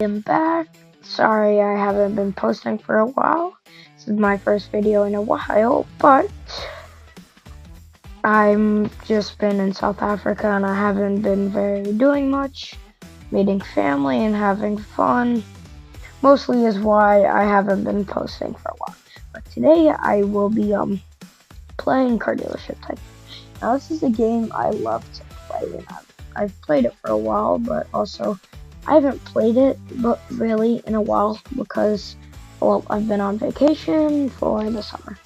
I'm back. Sorry I haven't been posting for a while. This is my first video in a while, but I'm just been in South Africa and I haven't been doing much. Meeting family and having fun. Mostly is why I haven't been posting for a while. But today I will be playing Car Dealership Tycoon. Now this is a game I love to play and I've played it for a while, but also I haven't played it but really in a while because, well, I've been on vacation for the summer.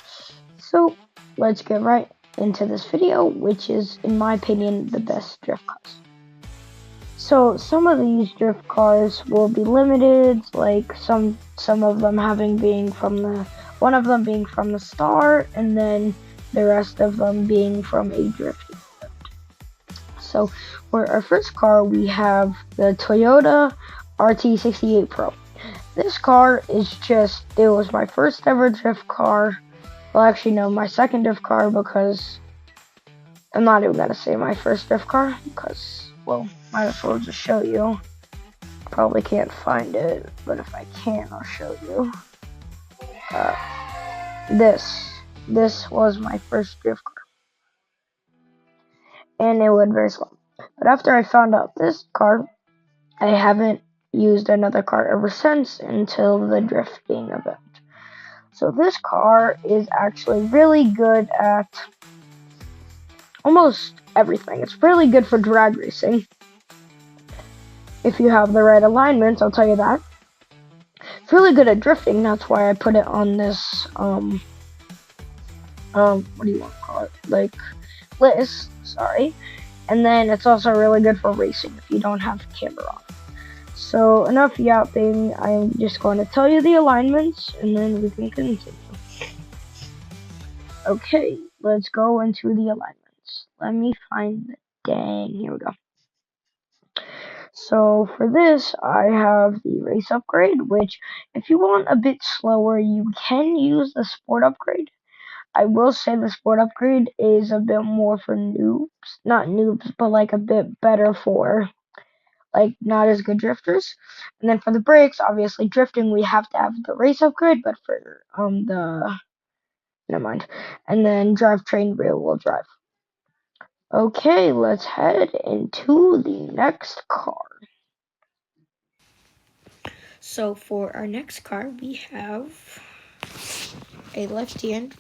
So let's get right into this video, which is, in my opinion, the best drift cars. So some of these drift cars will be limited, like some of them one of them being from the start, and then the rest of them being from a drift. So for our first car, we have the Toyota RT68 Pro. This car is it was my first ever drift car. Well, actually, no, my second drift car, because I'm not even going to say my first drift car because, well, might as well just show you. Probably can't find it, but if I can, I'll show you. This was my first drift car, and it went very slow. But after I found out this car, I haven't used another car ever since until the drifting event. So this car is actually really good at almost everything. It's really good for drag racing. If you have the right alignments, I'll tell you that. It's really good at drifting, that's why I put it on this, what do you want to call it? Like, list, sorry. And then it's also really good for racing if you don't have camera on. So enough yapping, I'm just going to tell you the alignments and then we can continue. Okay, let's go into the alignments. Let me find here we go. So for this, I have the race upgrade, which if you want a bit slower, you can use the sport upgrade. I will say the sport upgrade is a bit more for noobs, not noobs, but like a bit better for like not as good drifters. And then for the brakes, obviously drifting, we have to have the race upgrade, but for never mind. And then drivetrain rear wheel drive. Okay, let's head into the next car. So for our next car, we have a left-hand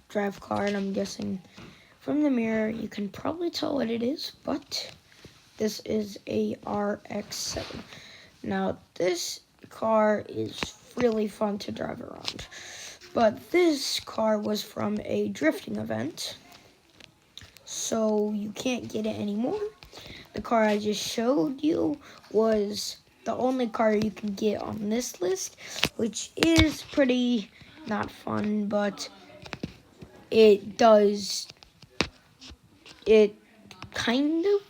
drive car, and I'm guessing from the mirror you can probably tell what it is, but this is a RX-7. Now this car is really fun to drive around, but this car was from a drifting event, so you can't get it anymore. The car I just showed you was the only car you can get on this list, which is pretty not fun, but it kind of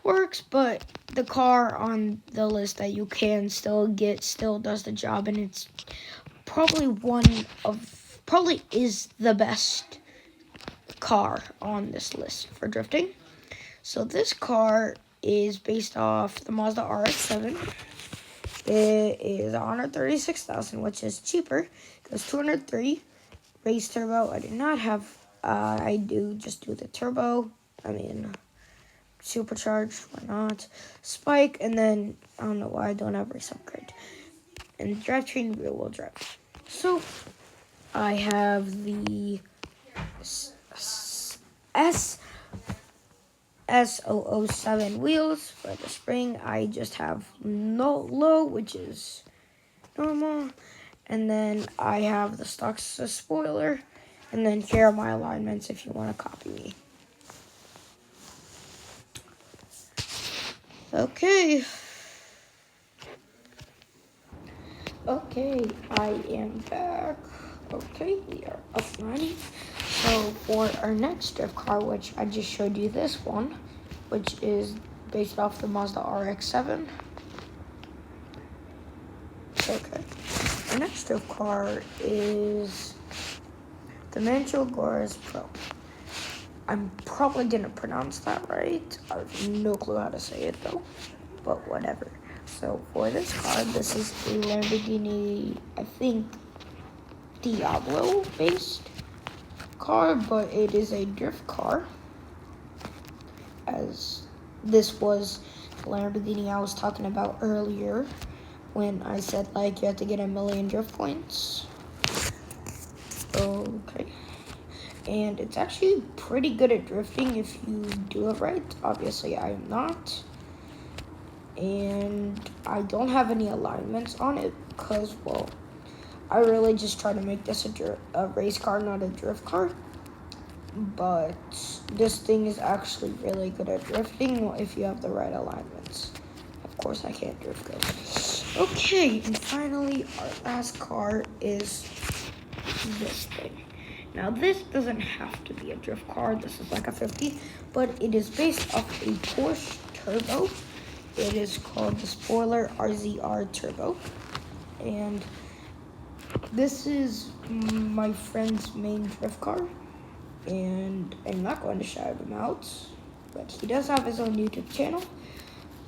works. But the car on the list that you can still get still does the job, and it's probably is the best car on this list for drifting. So this car is based off the Mazda RX-7. It is $136,000, which is cheaper because 203 race turbo. I do not have. I just do the turbo. I mean, supercharged. Why not? Spike, and then I don't know why I don't have race upgrade. And drivetrain rear wheel drive. So I have the S007 wheels. For the spring, I just have no low, which is normal. And then I have the stock spoiler. And then here are my alignments if you want to copy me. Okay. Okay, I am back. Okay, we are up and running. So for our next drift car, which I just showed you this one, which is based off the Mazda RX-7. Okay. Our next drift car is the Mancho Gores Pro. I'm probably didn't pronounce that right. I have no clue how to say it though, but whatever. So for this car, this is a Lamborghini, I think, Diablo based car, but it is a drift car, as this was the Lamborghini I was talking about earlier when I said like you have to get 1,000,000 drift points. Okay. And it's actually pretty good at drifting if you do it right. Obviously, I am not. And I don't have any alignments on it because, well, I really just try to make this a race car, not a drift car. But this thing is actually really good at drifting if you have the right alignments. Of course, I can't drift good. Okay, and finally, our last car is this thing. Now, this doesn't have to be a drift car. This is like a 50, but it is based off a Porsche Turbo. It is called the Spoiler RZR Turbo. And this is my friend's main drift car. And I'm not going to shout him out, but he does have his own YouTube channel.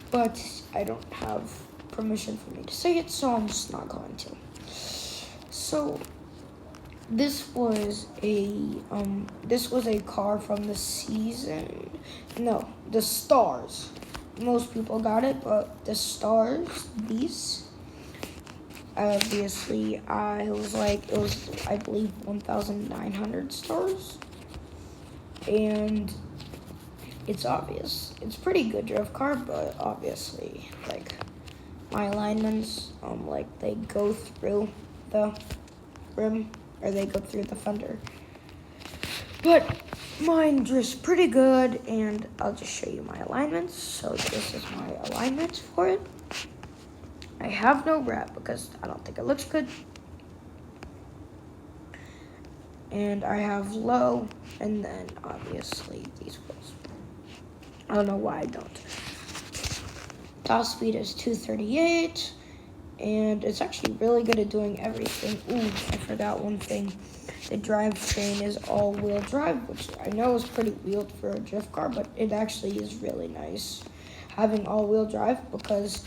But I don't have permission for me to say it, so I'm just not going to. So this was a car from the season. No, the Stars. Most people got it, but the Stars, these. Obviously, it was I believe 1,900 stars. And it's obvious. It's pretty good drift car, but obviously, like, my alignments, they go through the rim, or they go through the fender. But mine drifts pretty good, and I'll just show you my alignments. So this is my alignments for it. I have no wrap because I don't think it looks good. And I have low, and then obviously these wheels. I don't know why I don't. Top speed is 238, and it's actually really good at doing everything. Ooh, I forgot one thing. The drivetrain is all-wheel drive, which I know is pretty weird for a drift car, but it actually is really nice having all-wheel drive, because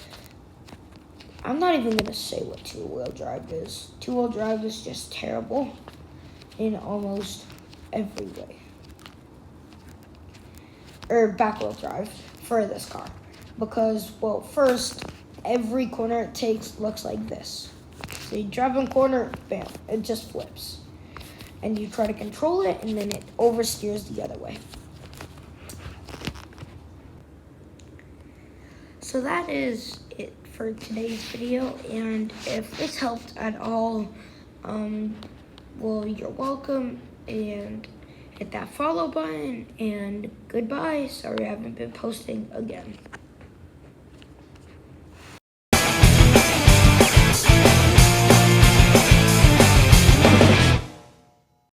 I'm not even gonna say what two-wheel drive is. Two-wheel drive is just terrible in almost every way. Or back-wheel drive for this car. Because, well, first, every corner it takes looks like this. So you drive one corner, bam, it just flips. And you try to control it, and then it oversteers the other way. So that is it for today's video, and if this helped at all, well, you're welcome, and hit that follow button, and goodbye. Sorry I haven't been posting again.